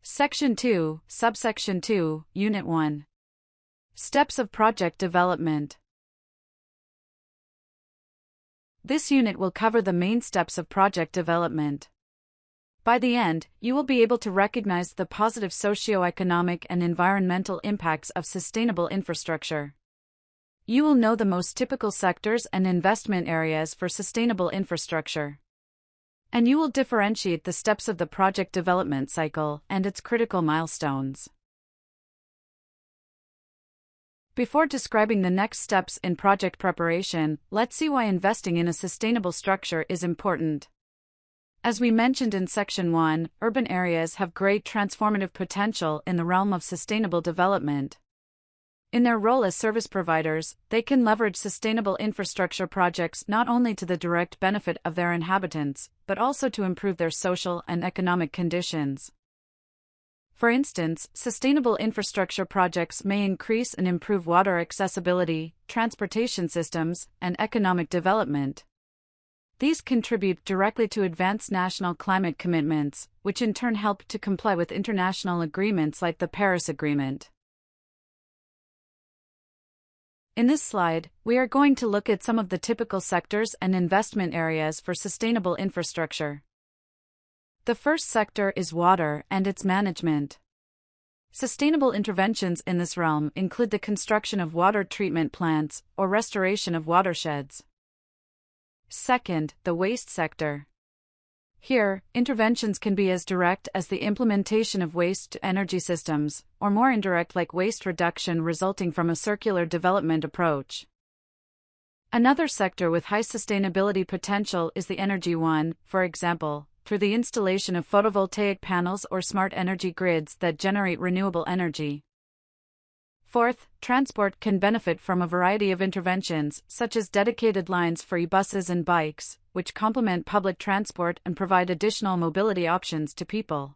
Section 2, Subsection 2, Unit 1. Steps of project development. This unit will cover the main steps of project development. By the end, you will be able to recognize the positive socio-economic and environmental impacts of sustainable infrastructure. You will know the most typical sectors and investment areas for sustainable infrastructure. And you will differentiate the steps of the project development cycle and its critical milestones. Before describing the next steps in project preparation, let's see why investing in a sustainable structure is important. As we mentioned in Section 1, urban areas have great transformative potential in the realm of sustainable development. In their role as service providers, they can leverage sustainable infrastructure projects not only to the direct benefit of their inhabitants, but also to improve their social and economic conditions. For instance, sustainable infrastructure projects may increase and improve water accessibility, transportation systems, and economic development. These contribute directly to advance national climate commitments, which in turn help to comply with international agreements like the Paris Agreement. In this slide, we are going to look at some of the typical sectors and investment areas for sustainable infrastructure. The first sector is water and its management. Sustainable interventions in this realm include the construction of water treatment plants or restoration of watersheds. Second, the waste sector. Here, interventions can be as direct as the implementation of waste-to-energy systems, or more indirect like waste reduction resulting from a circular development approach. Another sector with high sustainability potential is the energy one, for example, through the installation of photovoltaic panels or smart energy grids that generate renewable energy. Fourth, transport can benefit from a variety of interventions, such as dedicated lines for e-buses and bikes, which complement public transport and provide additional mobility options to people.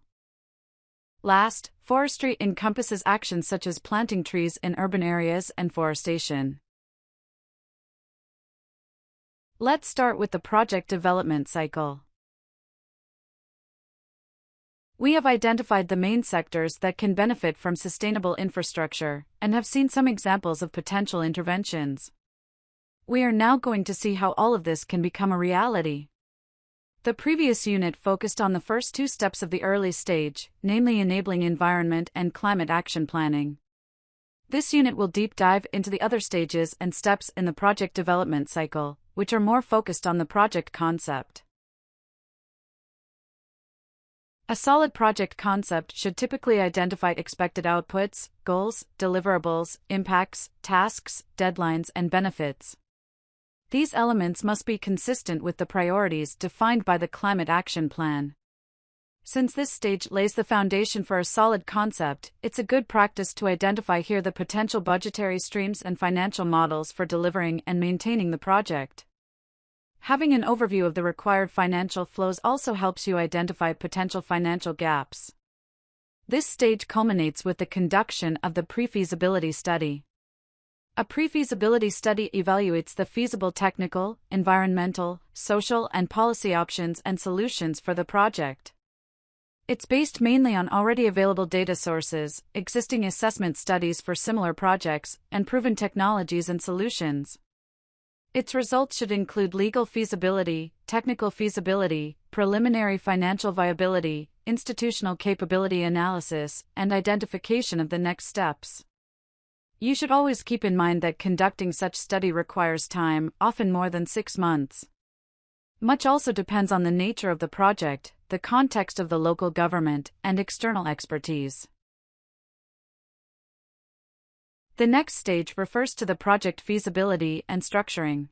Last, forestry encompasses actions such as planting trees in urban areas and forestation. Let's start with the project development cycle. We have identified the main sectors that can benefit from sustainable infrastructure, and have seen some examples of potential interventions. We are now going to see how all of this can become a reality. The previous unit focused on the first two steps of the early stage, namely enabling environment and climate action planning. This unit will deep dive into the other stages and steps in the project development cycle, which are more focused on the project concept. A solid project concept should typically identify expected outputs, goals, deliverables, impacts, tasks, deadlines, and benefits. These elements must be consistent with the priorities defined by the Climate Action Plan. Since this stage lays the foundation for a solid concept, it's a good practice to identify here the potential budgetary streams and financial models for delivering and maintaining the project. Having an overview of the required financial flows also helps you identify potential financial gaps. This stage culminates with the conduction of the pre-feasibility study. A pre-feasibility study evaluates the feasible technical, environmental, social, and policy options and solutions for the project. It's based mainly on already available data sources, existing assessment studies for similar projects, and proven technologies and solutions. Its results should include legal feasibility, technical feasibility, preliminary financial viability, institutional capability analysis, and identification of the next steps. You should always keep in mind that conducting such study requires time, often more than 6 months. Much also depends on the nature of the project, the context of the local government, and external expertise. The next stage refers to the project feasibility and structuring.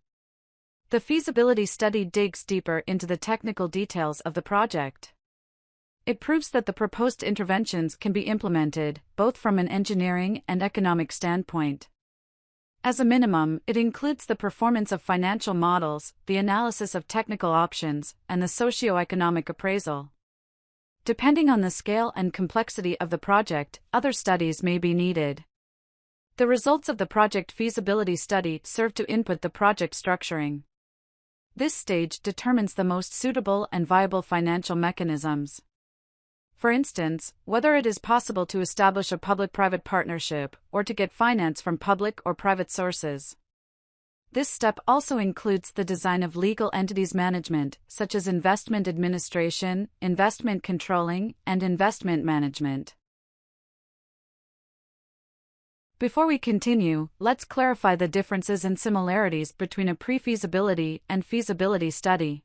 The feasibility study digs deeper into the technical details of the project. It proves that the proposed interventions can be implemented, both from an engineering and economic standpoint. As a minimum, it includes the performance of financial models, the analysis of technical options, and the socio-economic appraisal. Depending on the scale and complexity of the project, other studies may be needed. The results of the project feasibility study serve to input the project structuring. This stage determines the most suitable and viable financial mechanisms. For instance, whether it is possible to establish a public-private partnership or to get finance from public or private sources. This step also includes the design of legal entities management, such as investment administration, investment controlling, and investment management. Before we continue, let's clarify the differences and similarities between a pre-feasibility and feasibility study.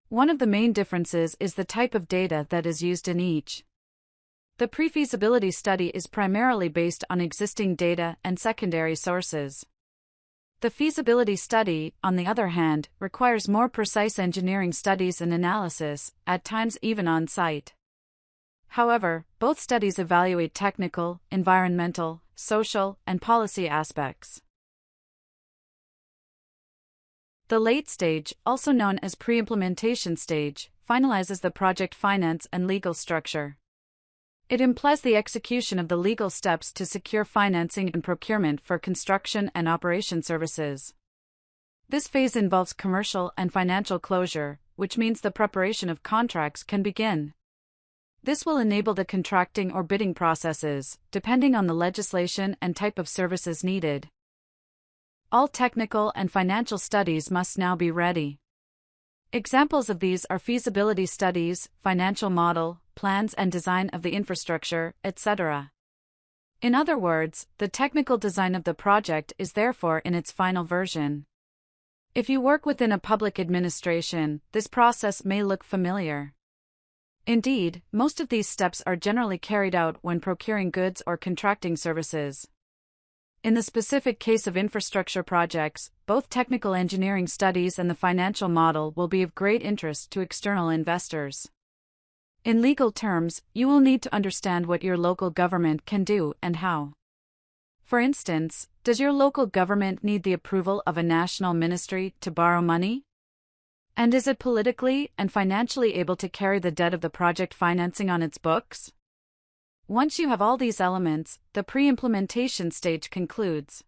One of the main differences is the type of data that is used in each. The pre-feasibility study is primarily based on existing data and secondary sources. The feasibility study, on the other hand, requires more precise engineering studies and analysis, at times even on-site. However, both studies evaluate technical, environmental, social, and policy aspects. The late stage, also known as pre-implementation stage, finalizes the project finance and legal structure. It implies the execution of the legal steps to secure financing and procurement for construction and operation services. This phase involves commercial and financial closure, which means the preparation of contracts can begin. This will enable the contracting or bidding processes, depending on the legislation and type of services needed. All technical and financial studies must now be ready. Examples of these are feasibility studies, financial model, plans and design of the infrastructure, etc. In other words, the technical design of the project is therefore in its final version. If you work within a public administration, this process may look familiar. Indeed, most of these steps are generally carried out when procuring goods or contracting services. In the specific case of infrastructure projects, both technical engineering studies and the financial model will be of great interest to external investors. In legal terms, you will need to understand what your local government can do and how. For instance, does your local government need the approval of a national ministry to borrow money? And is it politically and financially able to carry the debt of the project financing on its books? Once you have all these elements, the pre-implementation stage concludes.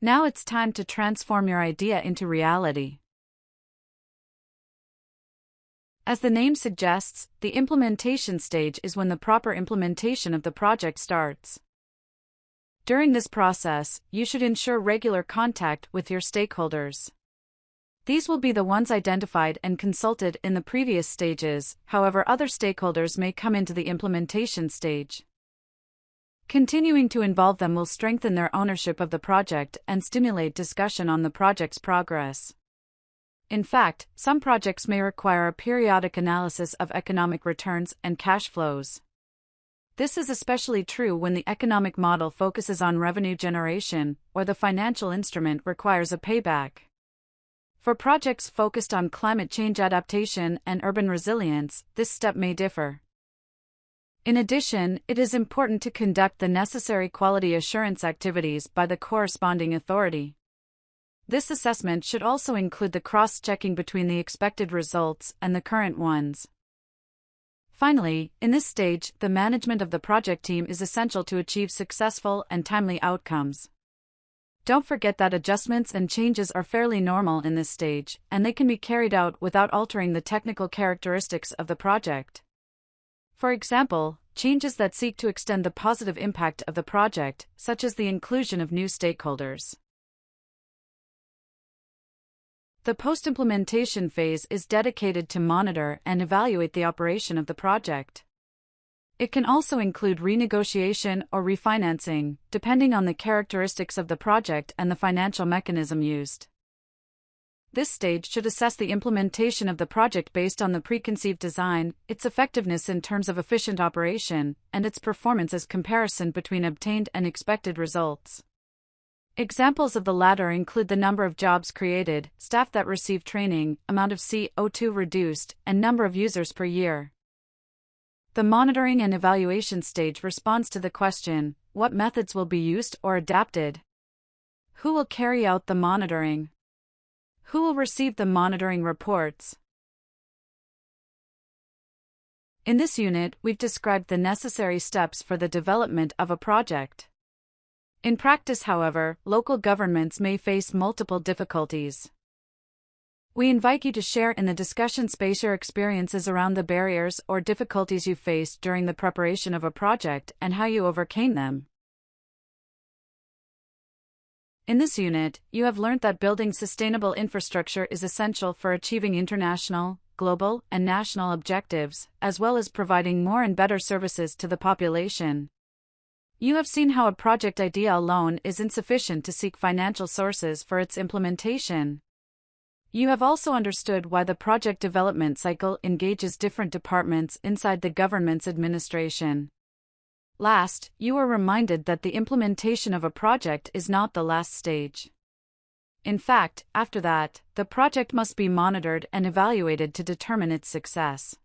Now it's time to transform your idea into reality. As the name suggests, the implementation stage is when the proper implementation of the project starts. During this process, you should ensure regular contact with your stakeholders. These will be the ones identified and consulted in the previous stages, however, other stakeholders may come into the implementation stage. Continuing to involve them will strengthen their ownership of the project and stimulate discussion on the project's progress. In fact, some projects may require a periodic analysis of economic returns and cash flows. This is especially true when the economic model focuses on revenue generation or the financial instrument requires a payback. For projects focused on climate change adaptation and urban resilience, this step may differ. In addition, it is important to conduct the necessary quality assurance activities by the corresponding authority. This assessment should also include the cross-checking between the expected results and the current ones. Finally, in this stage, the management of the project team is essential to achieve successful and timely outcomes. Don't forget that adjustments and changes are fairly normal in this stage, and they can be carried out without altering the technical characteristics of the project. For example, changes that seek to extend the positive impact of the project, such as the inclusion of new stakeholders. The post-implementation phase is dedicated to monitor and evaluate the operation of the project. It can also include renegotiation or refinancing, depending on the characteristics of the project and the financial mechanism used. This stage should assess the implementation of the project based on the preconceived design, its effectiveness in terms of efficient operation, and its performance as comparison between obtained and expected results. Examples of the latter include the number of jobs created, staff that receive training, amount of CO2 reduced, and number of users per year. The monitoring and evaluation stage responds to the question, what methods will be used or adapted? Who will carry out the monitoring? Who will receive the monitoring reports? In this unit, we've described the necessary steps for the development of a project. In practice, however, local governments may face multiple difficulties. We invite you to share in the discussion space your experiences around the barriers or difficulties you faced during the preparation of a project and how you overcame them. In this unit, you have learned that building sustainable infrastructure is essential for achieving international, global, and national objectives, as well as providing more and better services to the population. You have seen how a project idea alone is insufficient to seek financial sources for its implementation. You have also understood why the project development cycle engages different departments inside the government's administration. Last, you were reminded that the implementation of a project is not the last stage. In fact, after that, the project must be monitored and evaluated to determine its success.